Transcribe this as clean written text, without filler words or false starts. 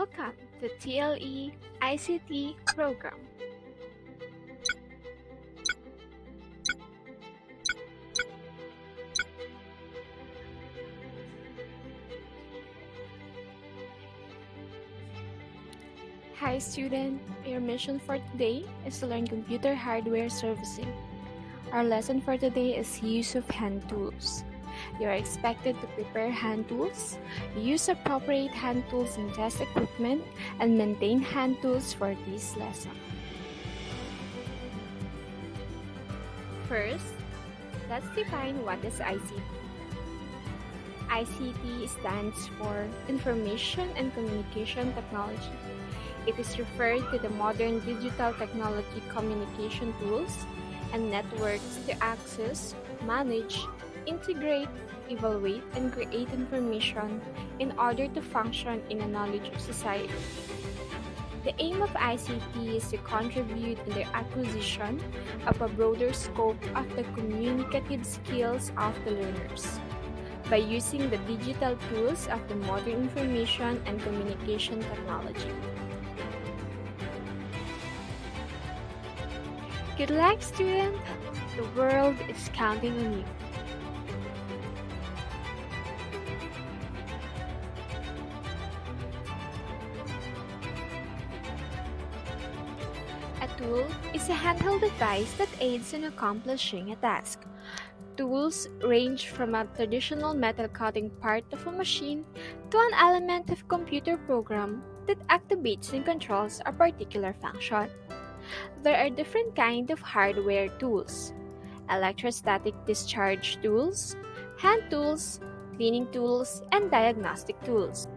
Welcome to TLE ICT program. Hi student, your mission for today is to learn computer hardware servicing. Our lesson for today is use of hand tools. You are expected to prepare hand tools, use appropriate hand tools and test equipment, and maintain hand tools for this lesson. First, let's define what is ICT. ICT stands for Information and Communication Technology. It is referred to the modern digital technology communication tools and networks to access, manage, integrate, evaluate, and create information in order to function in a knowledge society. The aim of ICT is to contribute in the acquisition of a broader scope of the communicative skills of the learners by using the digital tools of the modern information and communication technology. Good luck, student! The world is counting on you. A tool is a handheld device that aids in accomplishing a task. Tools range from a traditional metal cutting part of a machine to an element of computer program that activates and controls a particular function. There are different kinds of hardware tools: electrostatic discharge tools, hand tools, cleaning tools, and diagnostic tools.